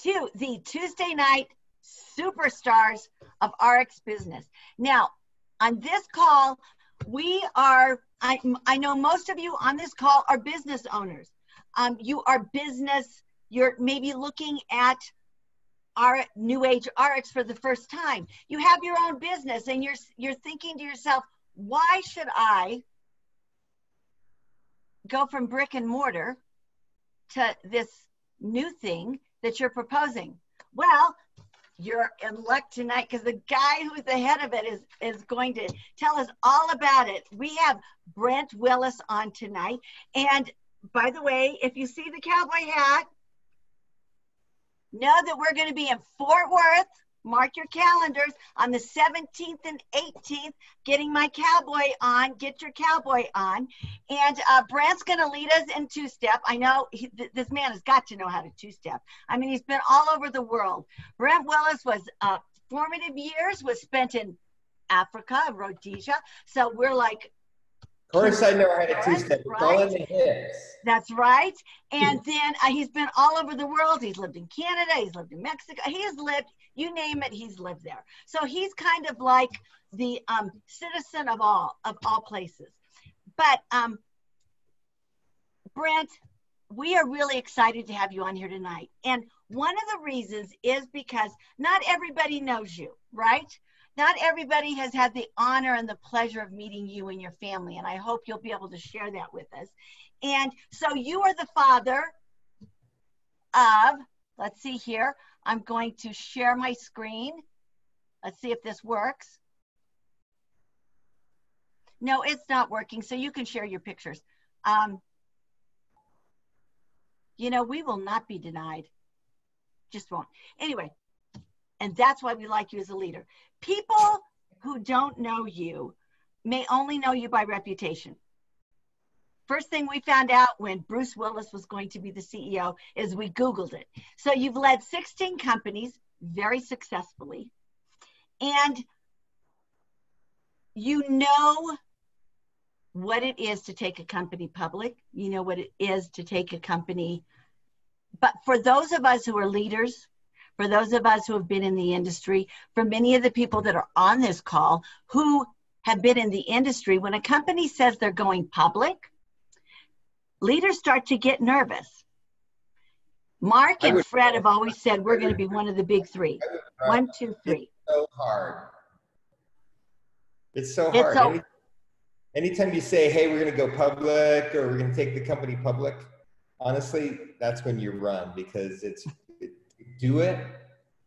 to the Tuesday night superstars of RX business. Now, on this call, we are, I know most of you on this call are business owners. You are business, you're maybe looking at our New Age ARIIX for the first time. You have your own business and you're thinking to yourself, why should I go from brick and mortar to this new thing that you're proposing? Well, you're in luck tonight because the guy who's the head of it is going to tell us all about it. We have Brent Willis on tonight. And by the way, if you see the cowboy hat, know that we're going to be in Fort Worth. Mark your calendars on the 17th and 18th, getting my cowboy on, get your cowboy on. And Brent's going to lead us in two-step. I know this man has got to know how to two-step. I mean, he's been all over the world. Brent Willis was formative years was spent in Africa, Rhodesia. So we're like, of course I know how to two-step. It's all in the hips. That's right. And then he's been all over the world. He's lived in Canada. He's lived in Mexico. He has lived, you name it, he's lived there. So he's kind of like the citizen of all places. But Brent, we are really excited to have you on here tonight. And one of the reasons is because not everybody knows you, right? Not everybody has had the honor and the pleasure of meeting you and your family, and I hope you'll be able to share that with us. And so you are the father of, let's see here, I'm going to share my screen. Let's see if this works. No, it's not working, so you can share your pictures. You know, we will not be denied. Just won't. Anyway, and that's why we like you as a leader. People who don't know you may only know you by reputation. First thing we found out when Bruce Willis was going to be the CEO is we Googled it. So you've led 16 companies very successfully, and you know what it is to take a company public. You know what it is to take a company. But for those of us who are leaders, for those of us who have been in the industry, for many of the people that are on this call who have been in the industry, when a company says they're going public, leaders start to get nervous. Mark and Fred have always said we're going to be one of the big three. 1, 2, 3. It's so hard. It's so hard. Anytime you say, hey, we're going to go public or we're going to take the company public, honestly, that's when you run, because it's do it,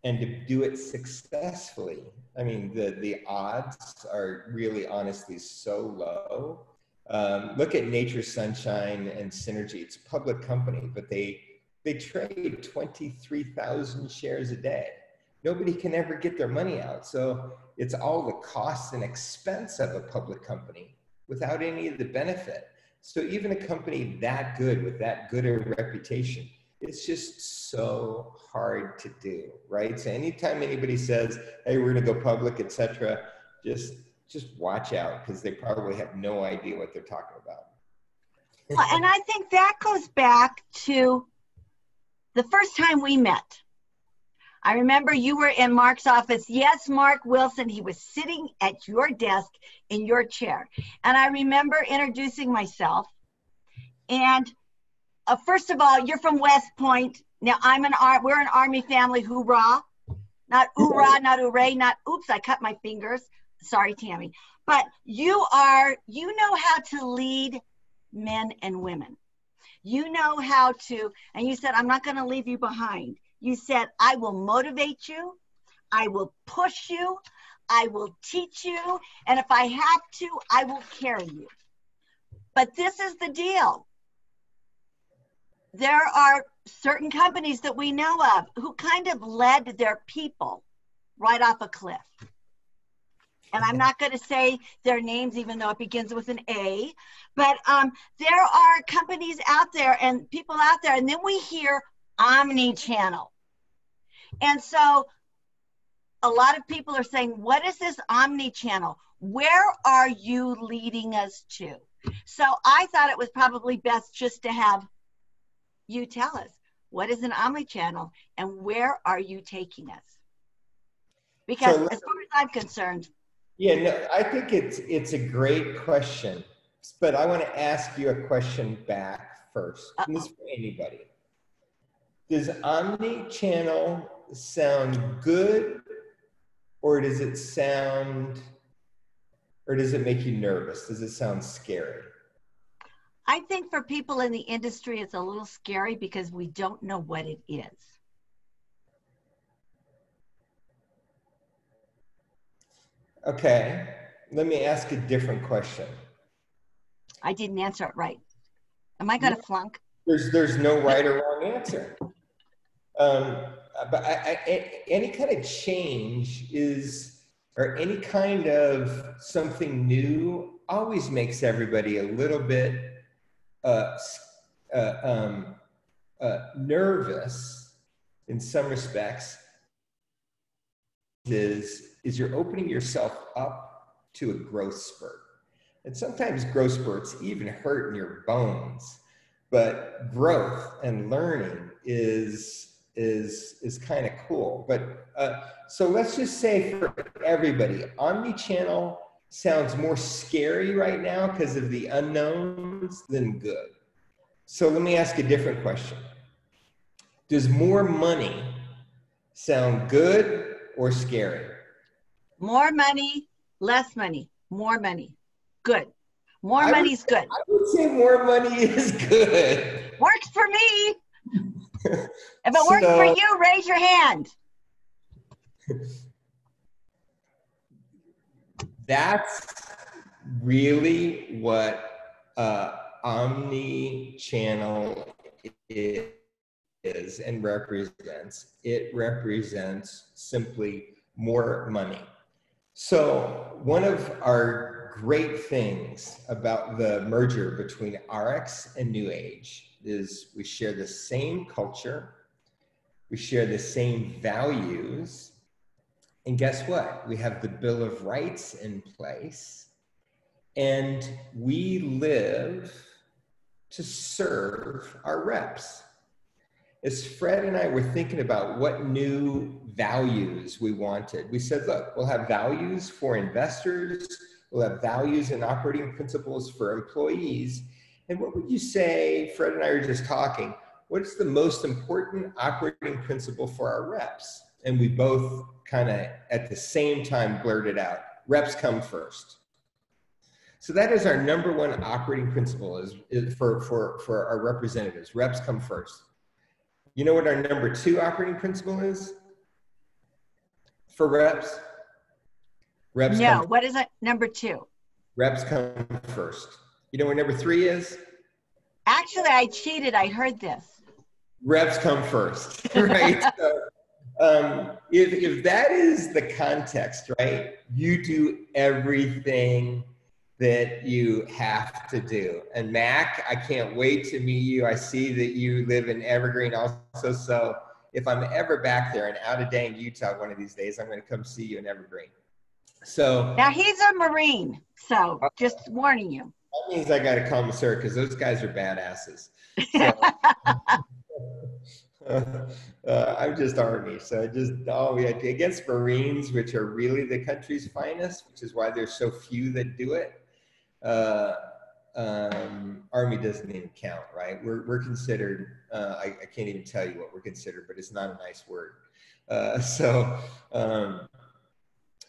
and to do it successfully. I mean, the odds are really honestly so low. Look at Nature Sunshine and Synergy. It's a public company, but they trade 23,000 shares a day. Nobody can ever get their money out. So it's all the cost and expense of a public company without any of the benefit. So even a company that good with that good a reputation, it's just so hard to do, right? So anytime anybody says, hey, we're gonna go public, etc., just watch out, because they probably have no idea what they're talking about. Well, and I think that goes back to the first time we met. I remember you were in Mark's office. Yes, Mark Wilson, he was sitting at your desk in your chair. And I remember introducing myself. And first of all, you're from West Point. Now we're an Army family, hoorah. Not hoorah, not hooray, not oops, I cut my fingers. Sorry, Tammy. But you know how to lead men and women. You know how to, and you said, I'm not going to leave you behind. You said, I will motivate you. I will push you. I will teach you. And if I have to, I will carry you. But this is the deal. There are certain companies that we know of who kind of led their people right off a cliff. And I'm not going to say their names, even though it begins with an A, but there are companies out there and people out there, and then we hear Omni-channel. And so a lot of people are saying, what is this Omni-channel? Where are you leading us to? So I thought it was probably best just to have you tell us, what is an omni-channel, and where are you taking us? Because So, as far as I'm concerned, yeah, no, I think it's a great question, but I want to ask you a question back first. And this is for anybody. Does omni-channel sound good, or does it make you nervous? Does it sound scary? I think for people in the industry, it's a little scary because we don't know what it is. Okay, let me ask a different question. I didn't answer it right. Am I going to flunk? There's no right or wrong answer. But any kind of change or any kind of something new always makes everybody a little bit nervous in some respects. Is you're opening yourself up to a growth spurt. And sometimes growth spurts even hurt in your bones, but growth and learning is kind of cool. But so let's just say for everybody, omni-channel sounds more scary right now because of the unknowns than good. So let me ask a different question. Does more money sound good or scary? More money, less money, more money. Good. More money's good. I would say more money is good. Works for me. If it works for you, raise your hand. That's really what omni-channel is and represents. It represents simply more money. So one of our great things about the merger between ARIIX and New Age is we share the same culture, we share the same values, and guess what? We have the Bill of Rights in place, and we live to serve our reps. As Fred and I were thinking about what new values we wanted, we said, look, we'll have values for investors, we'll have values and operating principles for employees. And what would you say, Fred and I were just talking, what's the most important operating principle for our reps? And we both kind of at the same time blurted out, reps come first. So that is our number one operating principle is for our representatives, reps come first. You know what our number two operating principle is for reps? No, what is it? Number two. Reps come first. You know what number three is? Actually, I cheated. I heard this. Reps come first, right? So, if that is the context, right, you do everything that you have to do. And Mac, I can't wait to meet you. I see that you live in Evergreen also. So if I'm ever back there and out of dang Utah one of these days, I'm going to come see you in Evergreen. So now he's a Marine, so just warning you. That means I got to call him sir because those guys are badasses. So, I'm just Army, so against Marines, which are really the country's finest, which is why there's so few that do it. Army doesn't even count, right? We're considered. I can't even tell you what we're considered, but it's not a nice word.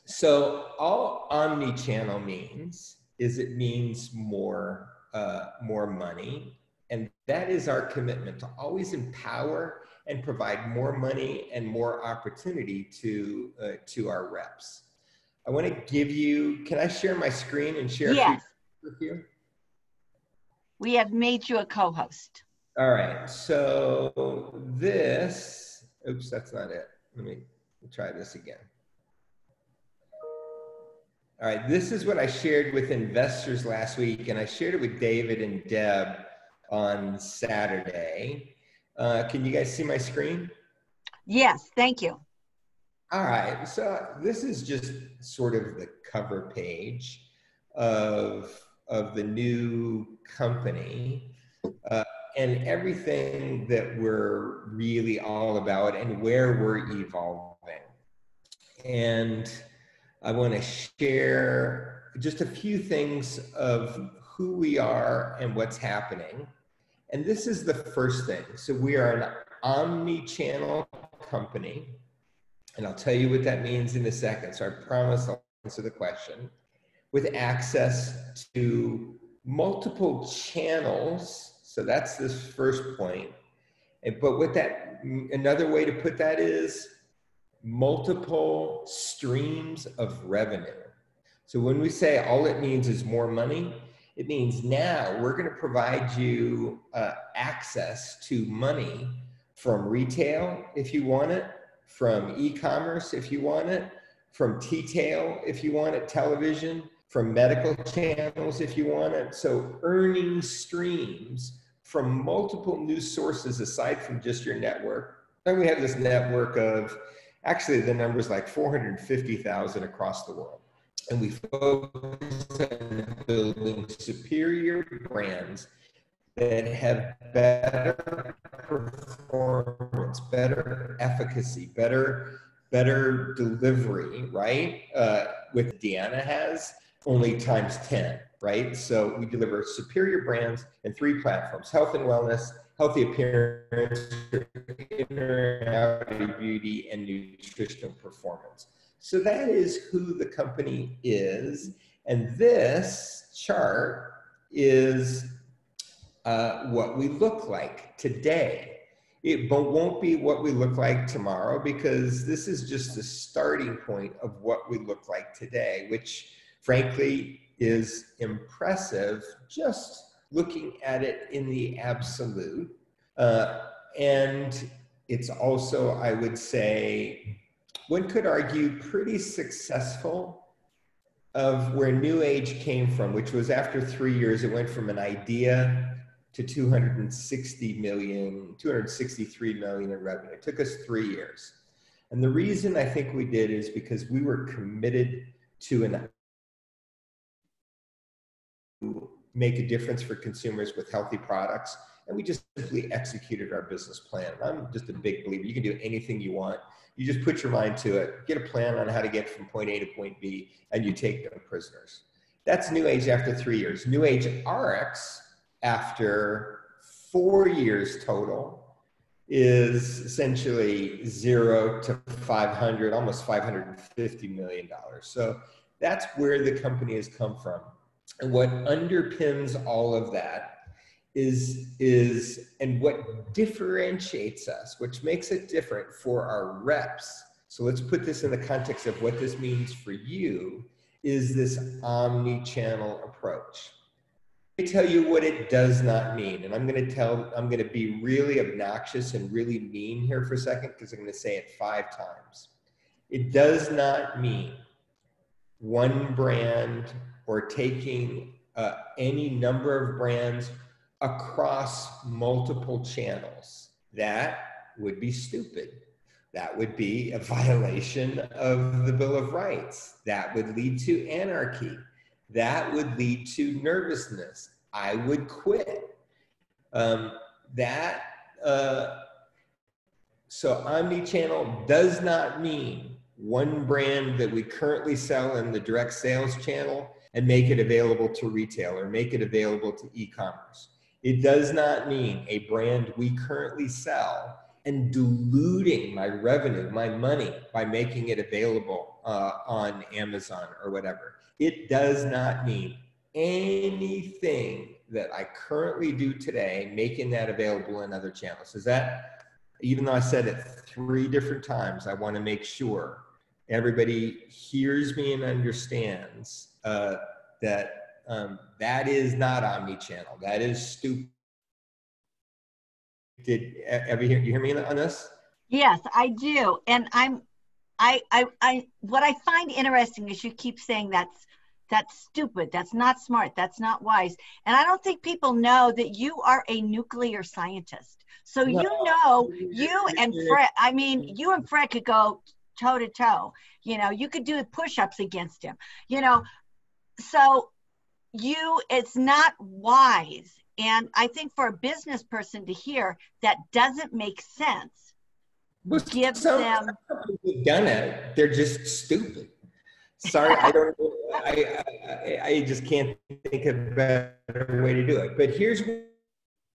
So all omni-channel means is it means more money, and that is our commitment to always empower and provide more money and more opportunity to our reps. I want to give you. Can I share my screen and share with you? We have made you a co-host. All right. So this. Oops, that's not it. Let me try this again. All right, this is what I shared with investors last week, and I shared it with David and Deb on Saturday. Can you guys see my screen? Yes, thank you. All right, so this is just sort of the cover page of the new company. and everything that we're really all about and where we're evolving. And I want to share just a few things of who we are and what's happening. And this is the first thing. So we are an omni-channel company. And I'll tell you what that means in a second. So I promise I'll answer the question. With access to multiple channels. So that's this first point. But what that, another way to put that is multiple streams of revenue. So when we say all it means is more money, it means now we're going to provide you access to money from retail if you want it, from e-commerce if you want it, from T-tail if you want it, television, from medical channels if you want it. So earning streams from multiple news sources aside from just your network. And we have this network of, actually the number's like 450,000 across the world. And we focus on building superior brands that have better performance, better efficacy, better delivery, right? With Deanna has, only times 10, right? So we deliver superior brands in 3 platforms: health and wellness, healthy appearance, inner and outer beauty, and nutritional performance. So that is who the company is. And this chart is what we look like today. It won't be what we look like tomorrow, because this is just the starting point of what we look like today, which frankly is impressive just looking at it in the absolute. And it's also, I would say, one could argue pretty successful of where New Age came from, which was after 3 years, it went from an idea to 263 million in revenue. It took us 3 years. And the reason I think we did is because we were committed to make a difference for consumers with healthy products. And we just simply executed our business plan. I'm just a big believer. You can do anything you want. You just put your mind to it, get a plan on how to get from point A to point B, and you take no prisoners. That's New Age after 3 years. New Age ARIIX after 4 years total is essentially 0 to 500, almost $550 million. So that's where the company has come from. And what underpins all of that is and what differentiates us, which makes it different for our reps. So let's put this in the context of what this means for you, is this omni-channel approach. Let me tell you what it does not mean. And I'm going to be really obnoxious and really mean here for a second, because I'm going to say it 5 times. It does not mean one brand or taking any number of brands across multiple channels. That would be stupid. That would be a violation of the Bill of Rights. That would lead to anarchy. That would lead to nervousness. I would quit. So omni-channel does not mean one brand that we currently sell in the direct sales channel and make it available to retail or make it available to e-commerce. It does not mean a brand we currently sell and diluting my revenue, my money, by making it available on Amazon or whatever. It does not mean anything that I currently do today, making that available in other channels. Is that, even though I said it 3 different times, I want to make sure everybody hears me and understands that that is not omni-channel. That is stupid. Did you hear me on this? Yes, I do. And what I find interesting is you keep saying that's stupid, that's not smart, that's not wise. And I don't think people know that you are a nuclear scientist. So no, you and Fred, you and Fred could go toe to toe. You could do push-ups against him, so it's not wise. And I think for a business person to hear that doesn't make sense, Well, gives some them. companies have done it. They're just stupid. Sorry, I don't. I just can't think of a better way to do it. But here's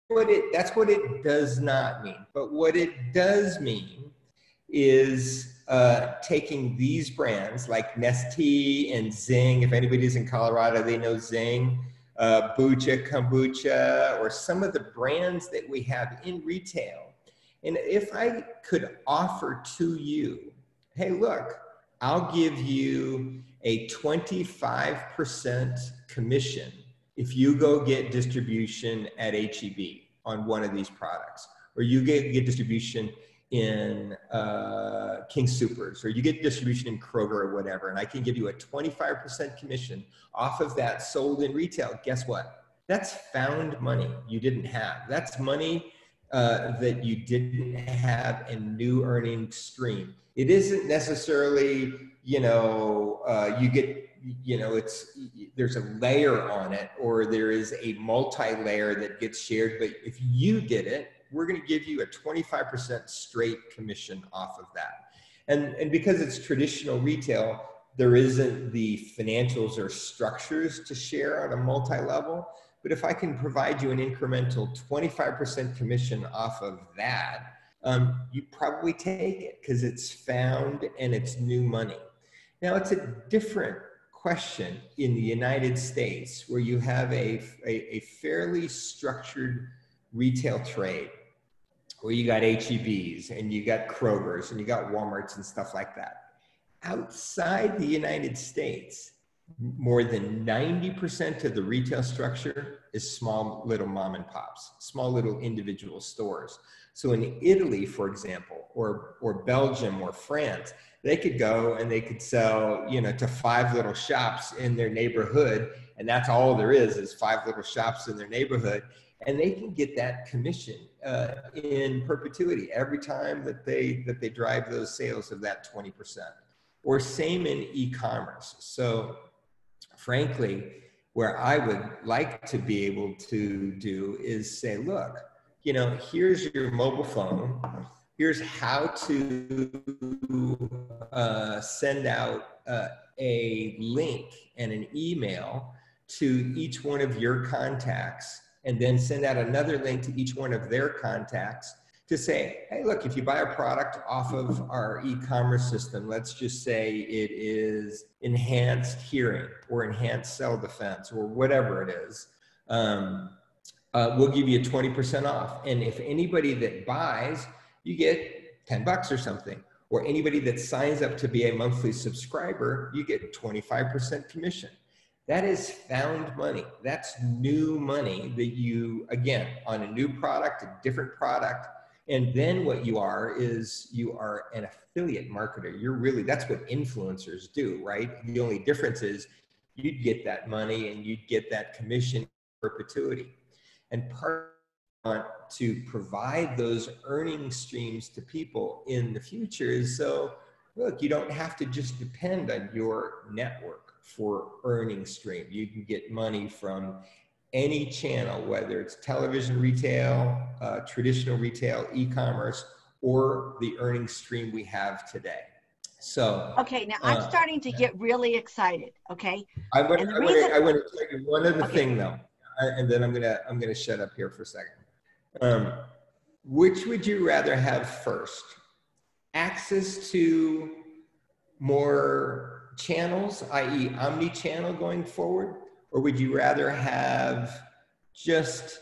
what that's what it does not mean. But what it does mean is taking these brands like Nestea and Zing. If anybody's in Colorado, they know Zing, Bucha, Kombucha, or some of the brands that we have in retail. And if I could offer to you, hey, look, I'll give you a 25% commission if you go get distribution at HEB on one of these products, or you get distribution in King Soopers, or you get distribution in Kroger or whatever, and I can give you a 25% commission off of that sold in retail. Guess what? That's found money you didn't have. That's money that you didn't have in new earning stream. It isn't necessarily, you get, there's a layer on it, or there is a multi-layer that gets shared. But if you did it, we're going to give you a 25% straight commission off of that. And because it's traditional retail, there isn't the financials or structures to share on a multi-level. But if I can provide you an incremental 25% commission off of that, you probably take it because it's found and it's new money. Now, it's a different question in the United States, where you have a fairly structured retail trade, where you got HEBs and you got Krogers and you got Walmarts and stuff like that. Outside the United States, more than 90% of the retail structure is small little mom and pops, small little individual stores. So in Italy, for example, or Belgium or France, they could go and they could sell, to 5 little shops in their neighborhood, and that's all there is 5 little shops in their neighborhood, and they can get that commission in perpetuity every time that they drive those sales of that 20%. Or same in e-commerce. So frankly, where I would like to be able to do is say, look, here's your mobile phone. Here's how to send out a link and an email to each one of your contacts, and then send out another link to each one of their contacts to say, hey, look, if you buy a product off of our e-commerce system, let's just say it is enhanced hearing or enhanced cell defense or whatever it is, we'll give you a 20% off. And if anybody that buys, you get $10 or something. Or anybody that signs up to be a monthly subscriber, you get 25% commission. That is found money. That's new money that you, again, on a new product, a different product. And then what you are is you are an affiliate marketer. That's what influencers do, right? The only difference is you'd get that money and you'd get that commission in perpetuity. And part want to provide those earning streams to people in the future is so, look, you don't have to just depend on your network for earning stream. You can get money from any channel, whether it's television retail, traditional retail, e-commerce, or the earning stream we have today. So okay, now I'm starting to get really excited. Okay, I want to tell you one other thing though, and then I'm gonna shut up here for a second. Which would you rather have first? Access to more channels, i.e. omni-channel going forward? Or would you rather have just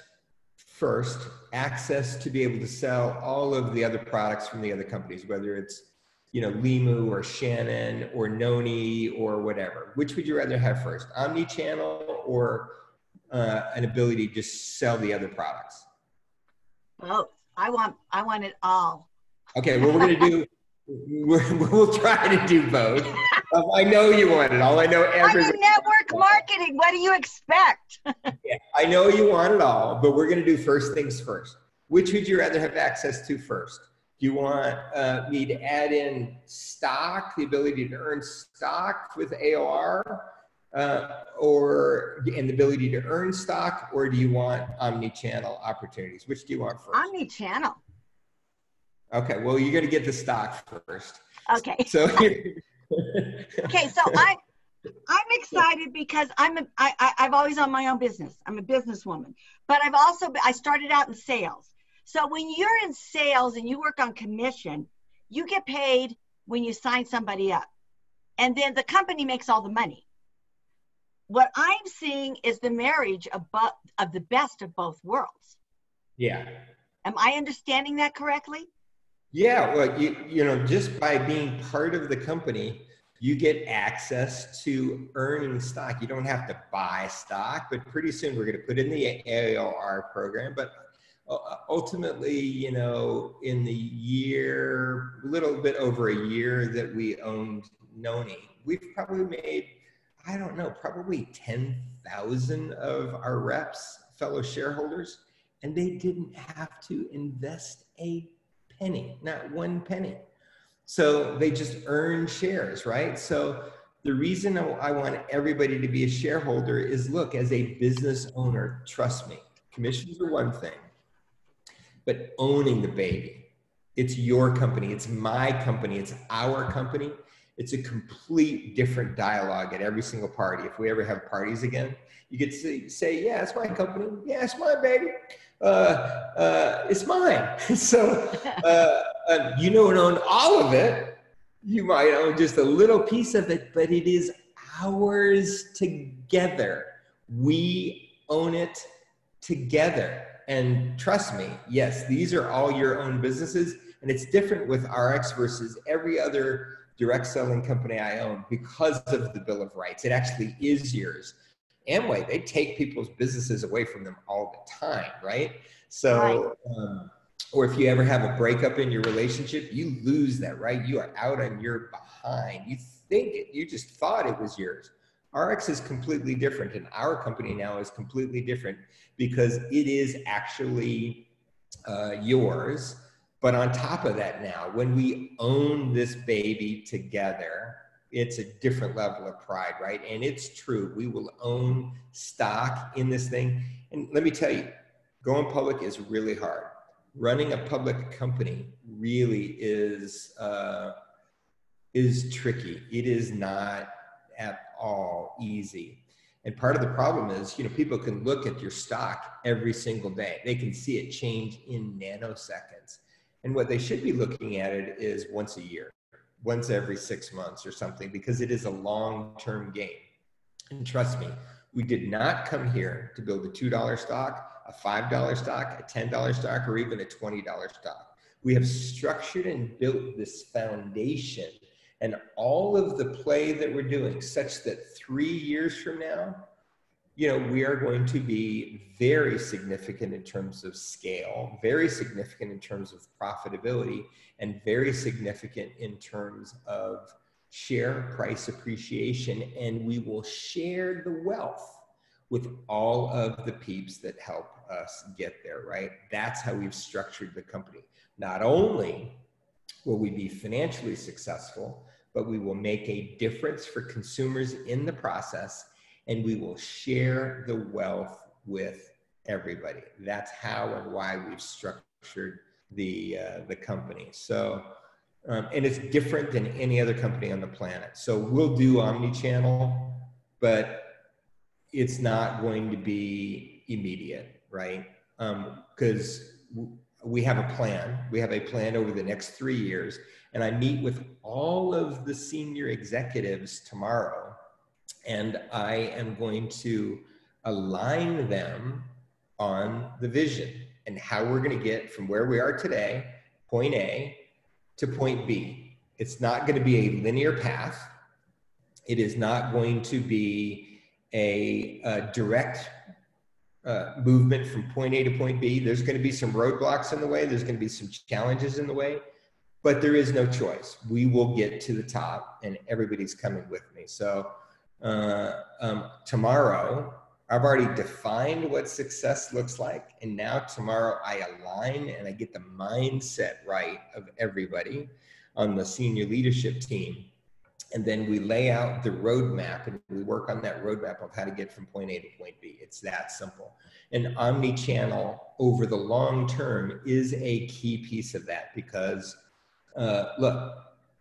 first access to be able to sell all of the other products from the other companies, whether it's, Limu or Shannon or Noni or whatever? Which would you rather have first, omni-channel or an ability to just sell the other products? Both. I want it all. Okay, well, we'll try to do both. I know you want it all. I know everybody. I'm in network marketing. What do you expect? Yeah, I know you want it all, but we're going to do first things first. Which would you rather have access to first? Do you want me to add in stock, the ability to earn stock with AOR? and the ability to earn stock, or do you want omni-channel opportunities? Which do you want first? Omni-channel. Okay, well, you're going to get the stock first. Okay. So, okay, so I'm excited because I've always owned my own business. I'm a businesswoman, but I started out in sales. So when you're in sales and you work on commission, you get paid when you sign somebody up, and then the company makes all the money. What I'm seeing is the marriage of the best of both worlds. Yeah. Am I understanding that correctly? Yeah, well, you know, just by being part of the company, you get access to earning stock. You don't have to buy stock, but pretty soon we're going to put in the ARIIX program. But ultimately, you know, in the year, a little bit over a year that we owned Noni, we've probably made, I don't know, probably 10,000 of our reps, fellow shareholders, and they didn't have to invest a penny, not one penny. So they just earn shares, right? So the reason I want everybody to be a shareholder is, look, as a business owner, trust me, commissions are one thing, but owning the baby, it's your company, it's my company, it's our company. It's a complete different dialogue at every single party. If we ever have parties again, you get to say, yeah, it's my company. Yeah, it's my baby. It's mine. So you don't own all of it. You might own just a little piece of it, but it is ours together. We own it together. And trust me, yes, these are all your own businesses. And it's different with ARIIX versus every other direct selling company I own because of the Bill of Rights. It actually is yours. Amway, they take people's businesses away from them all the time, right? So, right. Or if you ever have a breakup in your relationship, you lose that, right? You are out on your behind. You just thought it was yours. ARIIX is completely different, and our company now is completely different because it is actually yours. But on top of that now, when we own this baby together, it's a different level of pride, right? And it's true. We will own stock in this thing. And let me tell you, going public is really hard. Running a public company really is tricky. It is not at all easy. And part of the problem is, you know, people can look at your stock every single day. They can see it change in nanoseconds. And what they should be looking at it is once a year, once every 6 months or something, because it is a long-term game. And trust me, we did not come here to build a $2 stock, a $5 stock, a $10 stock, or even a $20 stock. We have structured and built this foundation and all of the play that we're doing such that 3 years from now, you know, we are going to be very significant in terms of scale, very significant in terms of profitability, and very significant in terms of share price appreciation. And we will share the wealth with all of the peeps that help us get there, right? That's how we've structured the company. Not only will we be financially successful, but we will make a difference for consumers in the process, and we will share the wealth with everybody. That's how and why we've structured the company. So, and it's different than any other company on the planet. So we'll do omni-channel, but it's not going to be immediate, right? Because we have a plan. We have a plan over the next 3 years, and I meet with all of the senior executives tomorrow, and I am going to align them on the vision and how we're going to get from where we are today, point A, to point B. It's not going to be a linear path. It is not going to be a direct movement from point A to point B. There's going to be some roadblocks in the way. There's going to be some challenges in the way, but there is no choice. We will get to the top, and everybody's coming with me. So tomorrow, I've already defined what success looks like. And now tomorrow I align and I get the mindset right of everybody on the senior leadership team. And then we lay out the roadmap and we work on that roadmap of how to get from point A to point B. It's that simple. And omni-channel over the long term is a key piece of that because look,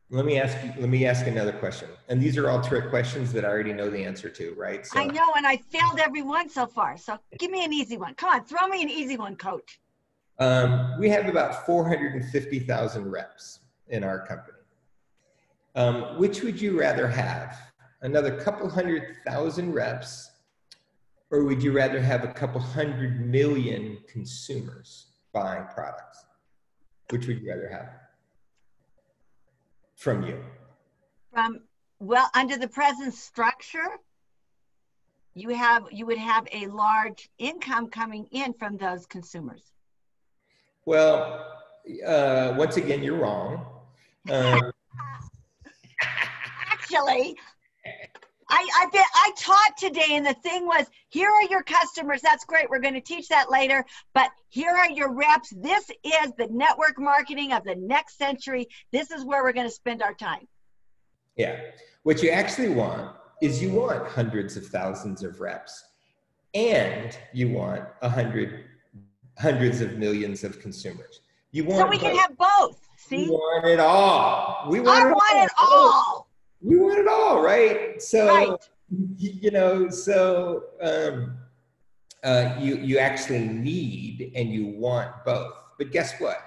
let me ask another question. And these are all trick questions that I already know the answer to, right? So, I know, and I failed every one so far. So give me an easy one. Come on, throw me an easy one, coach. We have about 450,000 reps in our company. Which would you rather have? Another couple 100,000 reps, or would you rather have a couple 100 million consumers buying products? Which would you rather have? From you? Well, under the present structure, you would have a large income coming in from those consumers. Well, once again, you're wrong. Actually, I taught today, and the thing was, here are your customers. That's great. We're going to teach that later. But here are your reps. This is the network marketing of the next century. This is where we're going to spend our time. Yeah. What you actually want is you want hundreds of thousands of reps, and you want hundreds of millions of consumers. You want so we can have both. See? We want it all. I want it all. We want it all, right? So, right. You know, so you actually need and you want both. But guess what?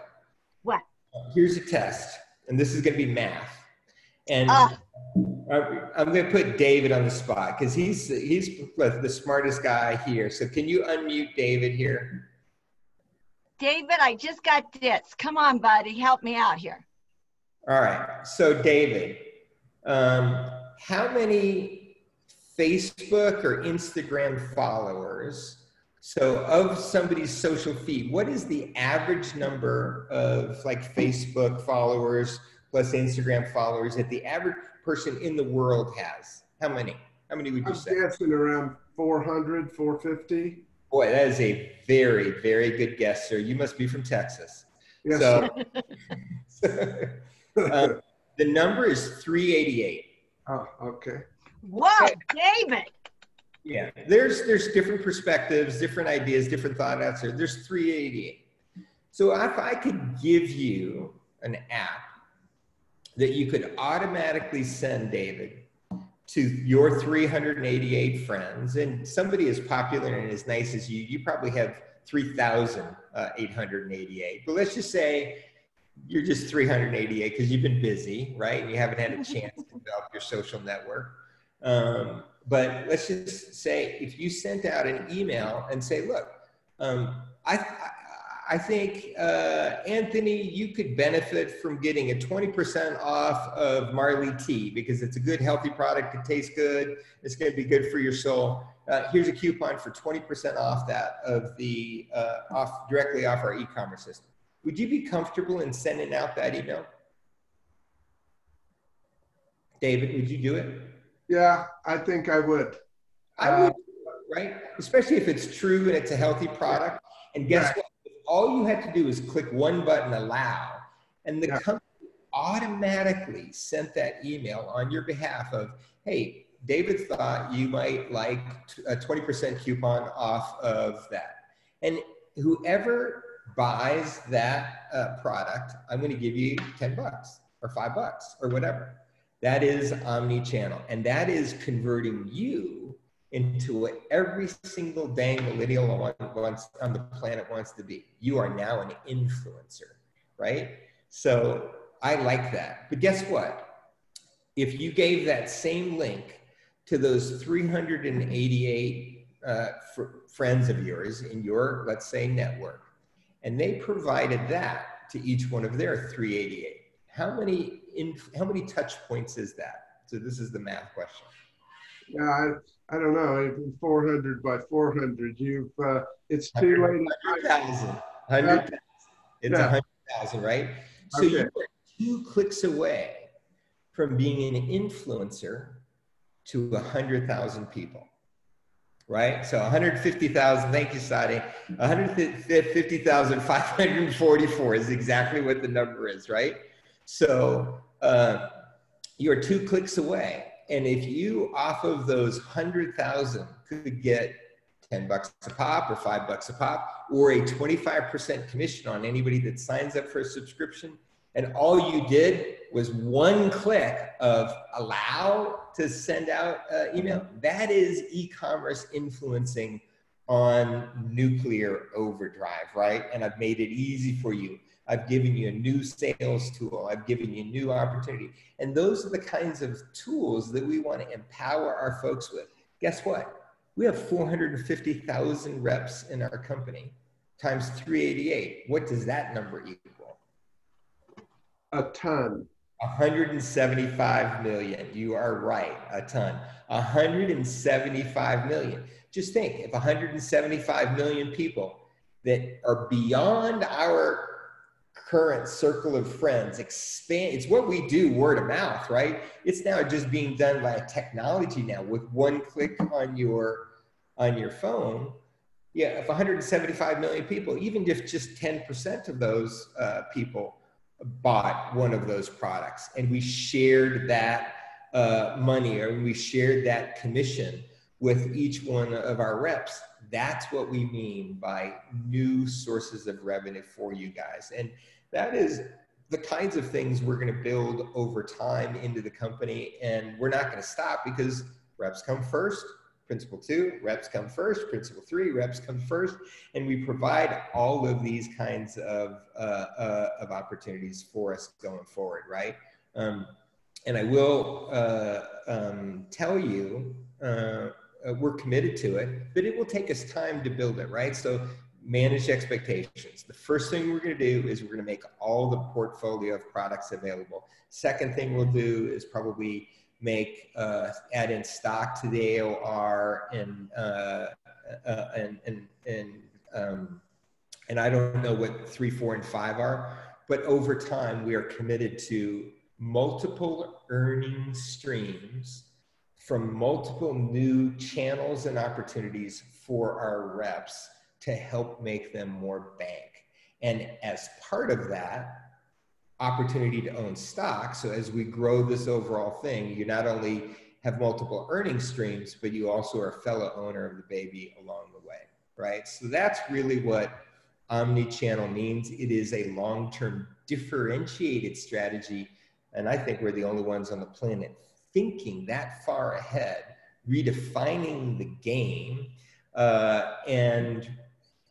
What? Here's a test, and this is going to be math. And I'm going to put David on the spot because he's the smartest guy here. So can you unmute David here? David, I just got this. Come on, buddy. Help me out here. All right. So David, how many Facebook or Instagram followers, so of somebody's social feed, what is the average number of like Facebook followers plus Instagram followers that the average person in the world has? How many? How many would you say? I'm guessing around 400, 450. Boy, that is a very, very good guess, sir. You must be from Texas. Yes, so the number is 388. Oh, okay. Whoa, David. Yeah, there's different perspectives, different ideas, different thought outs there. There's 388. So if I could give you an app that you could automatically send, David, to your 388 friends, and somebody as popular and as nice as you probably have 3,888. But let's just say you're just 388 because you've been busy, right? And you haven't had a chance to develop your social network. But let's just say if you sent out an email and say, look, I think, Anthony, you could benefit from getting a 20% off of Marley tea because it's a good, healthy product. It tastes good. It's going to be good for your soul. Here's a coupon for 20% off that of the directly off our e-commerce system. Would you be comfortable in sending out that email? David, would you do it? Yeah, I think I would. I would, right? Especially if it's true and it's a healthy product. And guess what? All you had to do is click one button, allow, and the company automatically sent that email on your behalf of, hey, David thought you might like a 20% coupon off of that. And whoever buys that product, I'm going to give you 10 bucks or $5 or whatever. That is omni-channel. And that is converting you into what every single dang millennial on the planet wants to be. You are now an influencer, right? So I like that. But guess what? If you gave that same link to those 388 friends of yours in your, let's say, network, and they provided that to each one of their 388, how many touch points is that? So this is the math question. Yeah, I don't know. 400 by 400. It's too late. 100,000. It's 100,000, right? So you're 2 clicks away from being an influencer to 100,000 people, right? So 150,000. Thank you, Sadi. 150,544 is exactly what the number is, right? So you're 2 clicks away. And if you, off of those 100,000, could get $10 a pop or $5 a pop, or a 25% commission on anybody that signs up for a subscription, and all you did was 1 click of allow to send out email, that is e-commerce influencing on nuclear overdrive, right? And I've made it easy for you. I've given you a new sales tool. I've given you new opportunity. And those are the kinds of tools that we want to empower our folks with. Guess what? We have 450,000 reps in our company times 388. What does that number equal? A ton. 175 million. You are right, a ton. 175 million. Just think, if 175 million people that are beyond our current circle of friends expand, it's what we do, word of mouth, right? It's now just being done by technology now with 1 click on your phone. Yeah, if 175 million people, even if just 10% of those people bought one of those products, and we shared that money, or we shared that commission with each one of our reps, that's what we mean by new sources of revenue for you guys. And that is the kinds of things we're going to build over time into the company. And we're not going to stop, because reps come first. Principle 2, reps come first. Principle 3, reps come first. And we provide all of these kinds of opportunities for us going forward, right? And I will tell you, we're committed to it, but it will take us time to build it, right? So manage expectations. The first thing we're going to do is we're going to make all the portfolio of products available. Second thing we'll do is probably make add in stock to the AOR, and I don't know what 3, 4, and 5 are, but over time we are committed to multiple earning streams from multiple new channels and opportunities for our reps to help make them more bank. And as part of that, opportunity to own stock. So as we grow this overall thing, you not only have multiple earning streams, but you also are a fellow owner of the baby along the way, right? So that's really what omni-channel means. It is a long-term differentiated strategy. And I think we're the only ones on the planet thinking that far ahead, redefining the game, and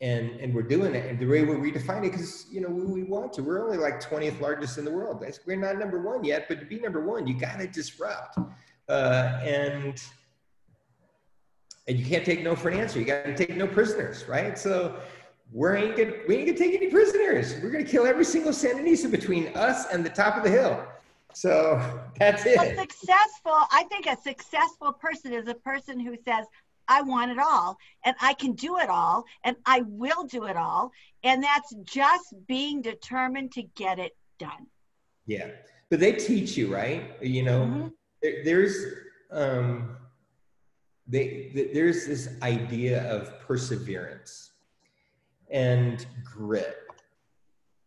we're doing it. And the way we're redefining it, because we want to. We're only like 20th largest in the world. We're not number 1 yet, but to be number 1, you got to disrupt. And you can't take no for an answer. You got to take no prisoners, right? So we ain't gonna take any prisoners. We're gonna kill every single Sandinista between us and the top of the hill. So that's it. I think a successful person is a person who says, I want it all, and I can do it all, and I will do it all. And that's just being determined to get it done. Yeah. But they teach you, right? There's this idea of perseverance and grit.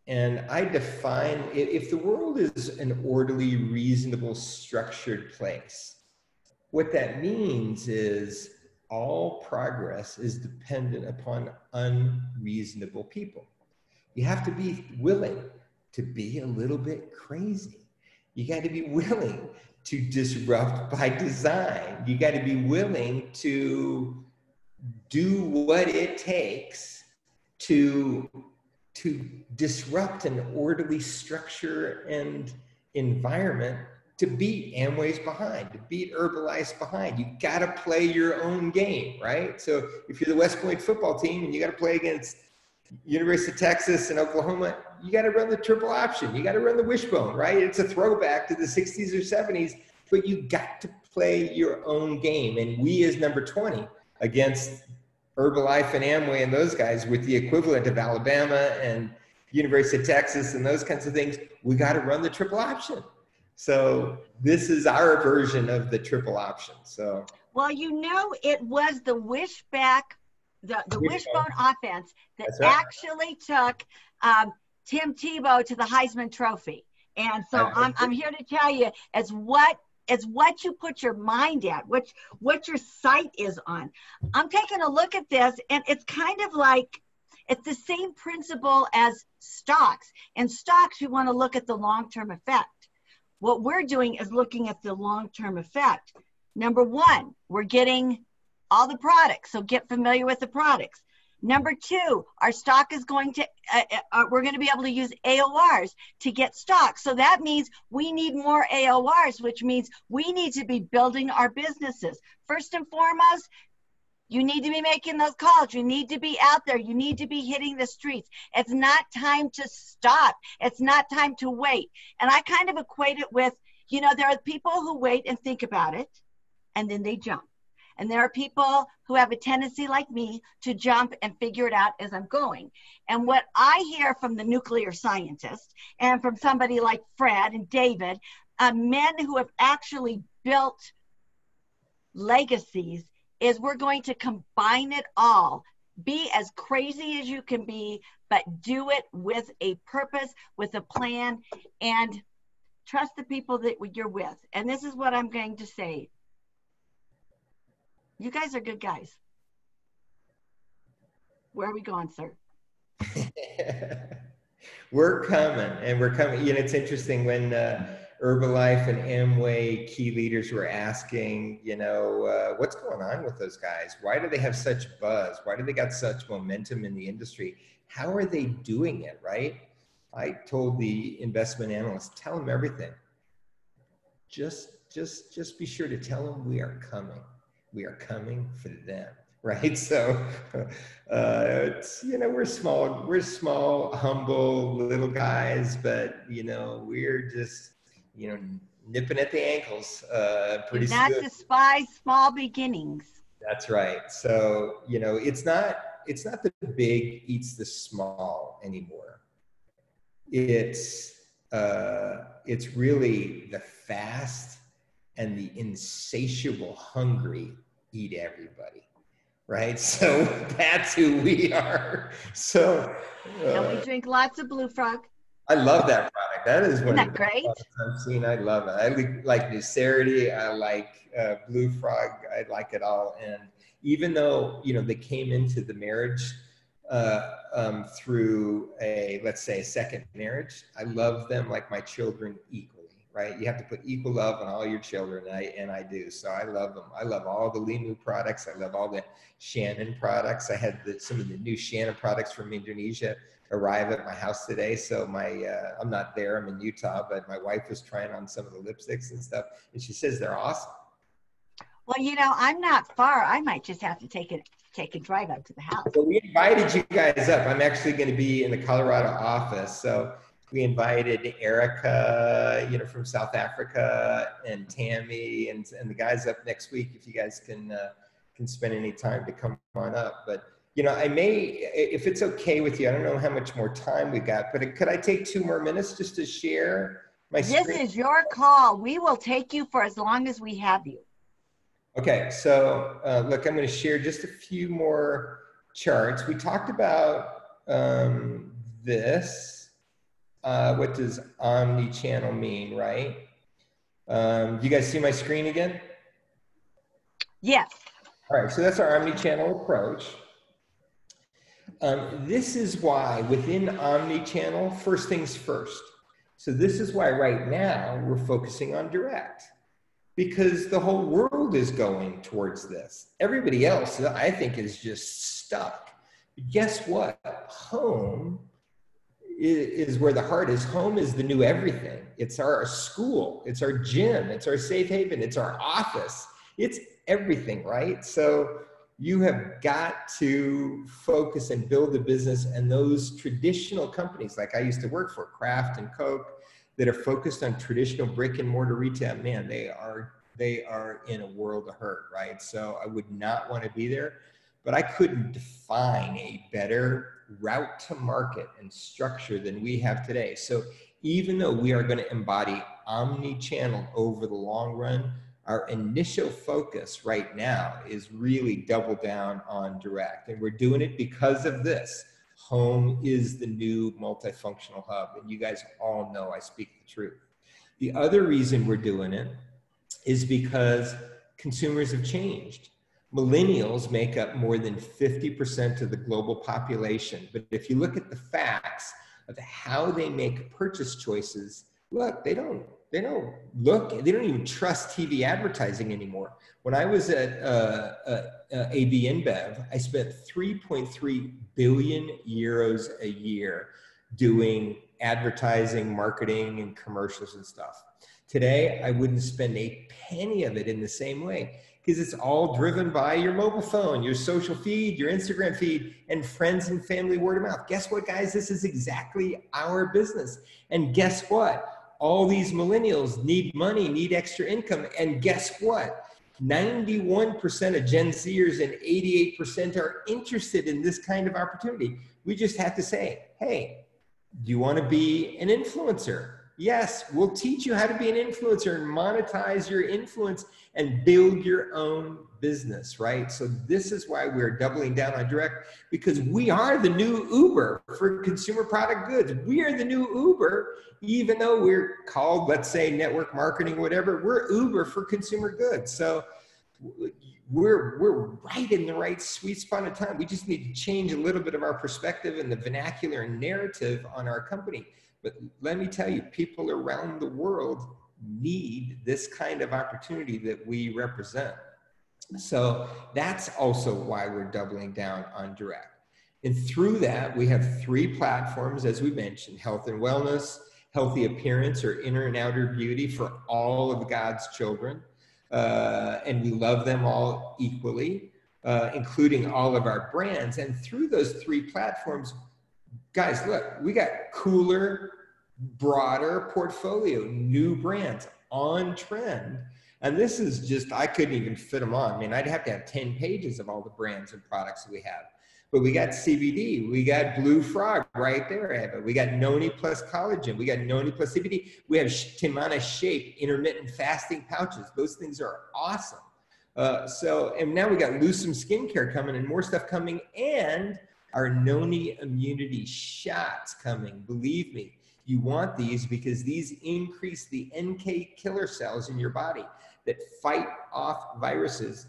And I define, if the world is an orderly, reasonable, structured place, what that means is all progress is dependent upon unreasonable people. You have to be willing to be a little bit crazy. You got to be willing to disrupt by design. You got to be willing to do what it takes to disrupt an orderly structure and environment to beat Amway's behind, to beat Herbalife behind. You got to play your own game, right? So if you're the West Point football team and you got to play against University of Texas and Oklahoma, you got to run the triple option. You got to run the wishbone, right? It's a throwback to the 60s or 70s, but you got to play your own game. And we as number 20 against Herbalife and Amway and those guys with the equivalent of Alabama and University of Texas and those kinds of things, we got to run the triple option. So this is our version of the triple option. So well, it was the wishback, the wishbone offense that That's right. actually took Tim Tebow to the Heisman Trophy. And so I'm here to tell you, as what you put your mind at, what your sight is on. I'm taking a look at this, and it's kind of like, it's the same principle as stocks. In stocks, we want to look at the long-term effect. What we're doing is looking at the long-term effect. Number one, we're getting all the products, so get familiar with the products. Number two, our stock is going to, we're going to be able to use AORs to get stock. So that means we need more AORs, which means we need to be building our businesses. First and foremost, you need to be making those calls. You need to be out there. You need to be hitting the streets. It's not time to stop. It's not time to wait. And I kind of equate it with, you know, there are people who wait and think about it, and then they jump. And there are people who have a tendency like me to jump and figure it out as I'm going. And what I hear from the nuclear scientists and from somebody like Fred and David, men who have actually built legacies, is we're going to combine it all. Be as crazy as you can be, but do it with a purpose, with a plan, and trust the people that you're with. And this is what I'm going to say. You guys are good guys. Where are we going, sir? We're coming, and we're coming. You know, it's interesting when Herbalife and Amway key leaders were asking, you know, what's going on with those guys? Why do they have such buzz? Why do they got such momentum in the industry? How are they doing it, right? I told the investment analyst, tell them everything. Just be sure to tell them we are coming. We are coming for them, right? So, it's, you know, we're small, humble little guys, but, you know, we're just, you know, nipping at the ankles pretty soon. Do not despise small beginnings. That's right. So, you know, it's not the big eats the small anymore. It's really the fast and the insatiable hungry eat everybody, right? So that's who we are. So and we drink lots of Blue Frog. I love that product. That is one Isn't of the that great? products I've seen. I love it. I like Nucerity. I like Blue Frog. I like it all. And even though, you know, they came into the marriage through let's say a second marriage, I love them like my children equally, right? You have to put equal love on all your children, and I do. So I love them. I love all the Limu products. I love all the Shannon products. I had some of the new Shannon products from Indonesia arrive at my house today. So I'm not there, I'm in Utah, but my wife was trying on some of the lipsticks and stuff, and she says they're awesome. Well, you know, I'm not far. I might just have to take a drive up to the house. Well, we invited you guys up. I'm actually going to be in the Colorado office. So we invited Erica, you know, from South Africa, and Tammy, and the guys up next week, if you guys can spend any time to come on up. But, you know, I may, if it's okay with you, I don't know how much more time we got, but could I take 2 more minutes just to share my screen? This is your call. We will take you for as long as we have you. Okay, so look, I'm going to share just a few more charts. We talked about this. What does omni-channel mean, right? Do you guys see my screen again? Yes. All right, so that's our omni-channel approach. This is why within omni-channel, first things first. So this is why right now we're focusing on direct, because the whole world is going towards this. Everybody else, I think, is just stuck. But guess what? Home is where the heart is. Home is the new everything. It's our school, it's our gym, it's our safe haven, it's our office. It's everything, right? So you have got to focus and build a business, and those traditional companies, like I used to work for, Kraft and Coke, that are focused on traditional brick and mortar retail, man, they are in a world of hurt, right? So I would not want to be there, but I couldn't define a better route to market and structure than we have today. So even though we are going to embody omni-channel over the long run, our initial focus right now is really double down on direct. And we're doing it because of this. Home is the new multifunctional hub, and you guys all know I speak the truth. The other reason we're doing it is because consumers have changed. Millennials make up more than 50% of the global population. But if you look at the facts of how they make purchase choices, look, they don't even trust TV advertising anymore. When I was at AB InBev, I spent 3.3 billion euros a year doing advertising, marketing, and commercials and stuff. Today, I wouldn't spend a penny of it in the same way, because it's all driven by your mobile phone, your social feed, your Instagram feed, and friends and family word of mouth. Guess what, guys? This is exactly our business. And guess what? All these millennials need money, need extra income. And guess what? 91% of Gen Zers and 88% are interested in this kind of opportunity. We just have to say, hey, do you want to be an influencer? Yes, we'll teach you how to be an influencer and monetize your influence and build your own business, right? So this is why we're doubling down on direct, because we are the new Uber for consumer product goods. We are the new Uber, even though we're called, let's say, network marketing, whatever, we're Uber for consumer goods. So we're right in the right sweet spot of time. We just need to change a little bit of our perspective and the vernacular and narrative on our company. But let me tell you, people around the world need this kind of opportunity that we represent. So that's also why we're doubling down on direct. And through that, we have 3 platforms, as we mentioned: health and wellness, healthy appearance or inner and outer beauty for all of God's children. And we love them all equally, including all of our brands. And through those 3 platforms, guys, look, we got cooler, broader portfolio, new brands on trend. And this is just, I couldn't even fit them on. I mean, I'd have to have 10 pages of all the brands and products that we have. But we got CBD, we got Blue Frog right there, Eva. We got Noni plus collagen, we got Noni plus CBD. We have Timana Shape intermittent fasting pouches. Those things are awesome. And now we got Lucem skincare coming and more stuff coming, and our Noni immunity shots coming. Believe me, you want these because these increase the NK killer cells in your body that fight off viruses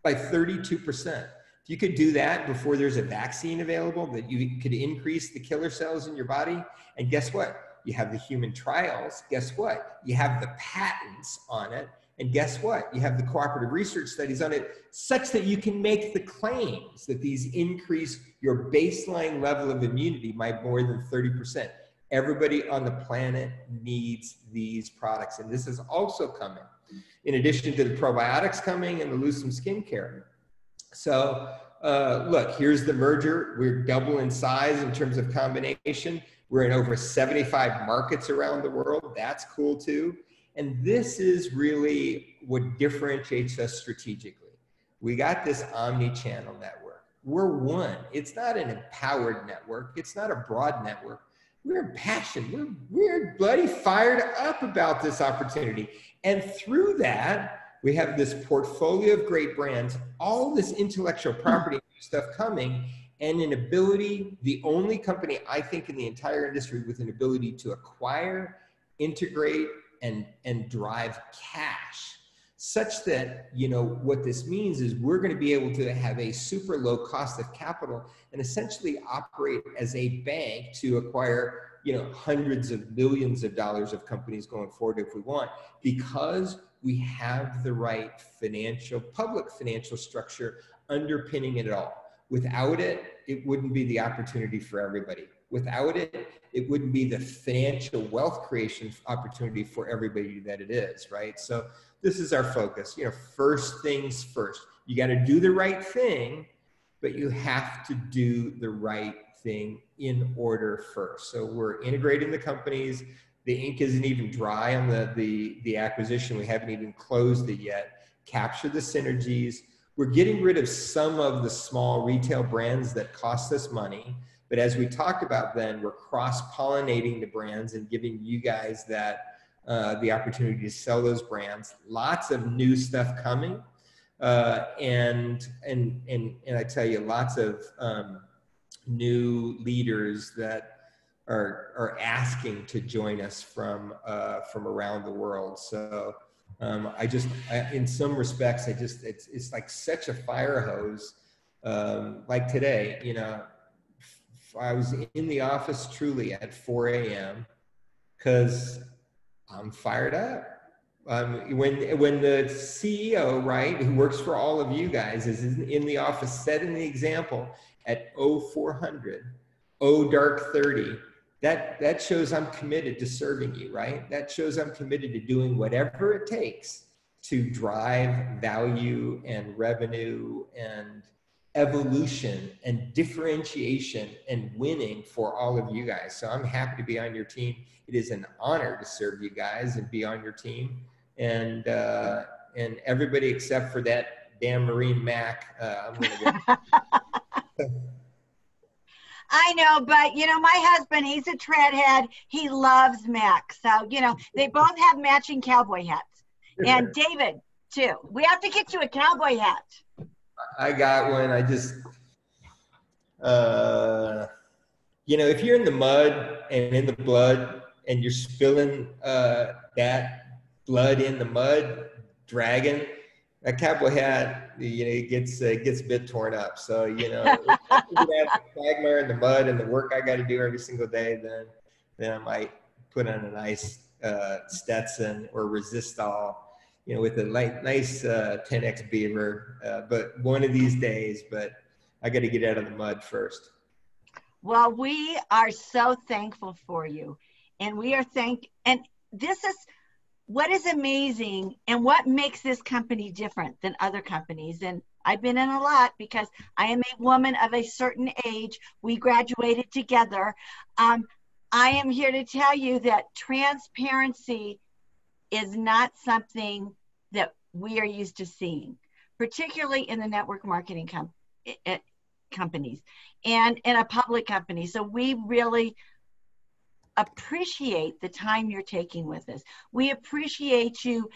by 32%. If you could do that before there's a vaccine available, that you could increase the killer cells in your body. And guess what? You have the human trials. Guess what? You have the patents on it. And guess what? You have the cooperative research studies on it, such that you can make the claims that these increase your baseline level of immunity by more than 30%. Everybody on the planet needs these products. And this is also coming, in addition to the probiotics coming and the Lucem skincare. So look, here's the merger. We're double in size in terms of combination. We're in over 75 markets around the world. That's cool too. And this is really what differentiates us strategically. We got this omni-channel network. We're one. It's not an empowered network. It's not a broad network. We're passionate. We're bloody fired up about this opportunity. And through that, we have this portfolio of great brands, all this intellectual property stuff coming, and an ability, the only company I think in the entire industry with an ability to acquire, integrate, and drive cash, such that, you know, what this means is we're going to be able to have a super low cost of capital and essentially operate as a bank to acquire, you know, hundreds of millions of dollars of companies going forward if we want, because we have the right public financial structure underpinning it all. Without it, it wouldn't be the opportunity for everybody. Without it, it wouldn't be the financial wealth creation opportunity for everybody that it is, right? So this is our focus. You know, first things first. You got to do the right thing, but you have to do the right thing in order first. So we're integrating the companies. The ink isn't even dry on the acquisition. We haven't even closed it yet. Capture the synergies. We're getting rid of some of the small retail brands that cost us money. But as we talked about then, we're cross-pollinating the brands and giving you guys that the opportunity to sell those brands. Lots of new stuff coming. And I tell you, lots of new leaders that are asking to join us from around the world. So in some respects, it's like such a fire hose. Like today, you know, I was in the office truly at 4 a.m. because I'm fired up. When the CEO, right, who works for all of you guys, is in the office setting the example at 0400, dark 30, that shows I'm committed to serving you, right? That shows I'm committed to doing whatever it takes to drive value and revenue and evolution and differentiation and winning for all of you guys. So I'm happy to be on your team. It is an honor to serve you guys and be on your team. And everybody except for that damn Marine Mac, I'm gonna go. I know, but you know, my husband, he's a treadhead. He loves Mac. So, you know, they both have matching cowboy hats. And David, too. We have to get you a cowboy hat. I got one. I just, you know, if you're in the mud and in the blood and you're spilling that blood in the mud, dragging, that cowboy hat, you know, it gets a bit torn up. So, you know, if I have the quagmire in the mud and the work I got to do every single day, then I might put on a nice Stetson or Resistol, you know, with a nice 10X beaver. But one of these days, but I got to get out of the mud first. Well, we are so thankful for you. And we are and this is what is amazing and what makes this company different than other companies. And I've been in a lot because I am a woman of a certain age. We graduated together. I am here to tell you that transparency is not something that we are used to seeing, particularly in the network marketing companies and in a public company. So we really appreciate the time you're taking with us. We appreciate you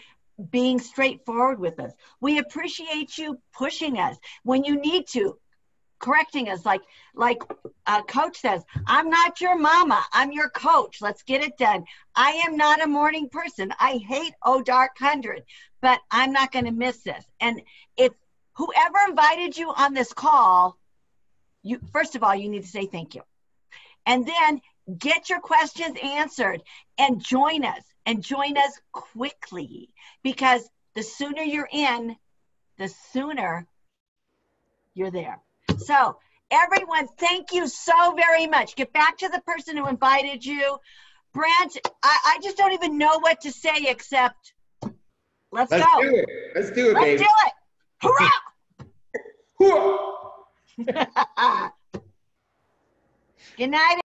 being straightforward with us. We appreciate you pushing us when you need to, correcting us like Coach says, I'm not your mama, I'm your coach. Let's get it done. I am not a morning person. I hate dark 100, but I'm not going to miss this. And if whoever invited you on this call, first of all, you need to say thank you. And then get your questions answered and join us quickly, because the sooner you're in, the sooner you're there. So everyone, thank you so very much. Get back to the person who invited you. Brent, I just don't even know what to say except let's go. Do it. Let's do it, baby. Let's do it. Hurrah! Hurrah! Good night.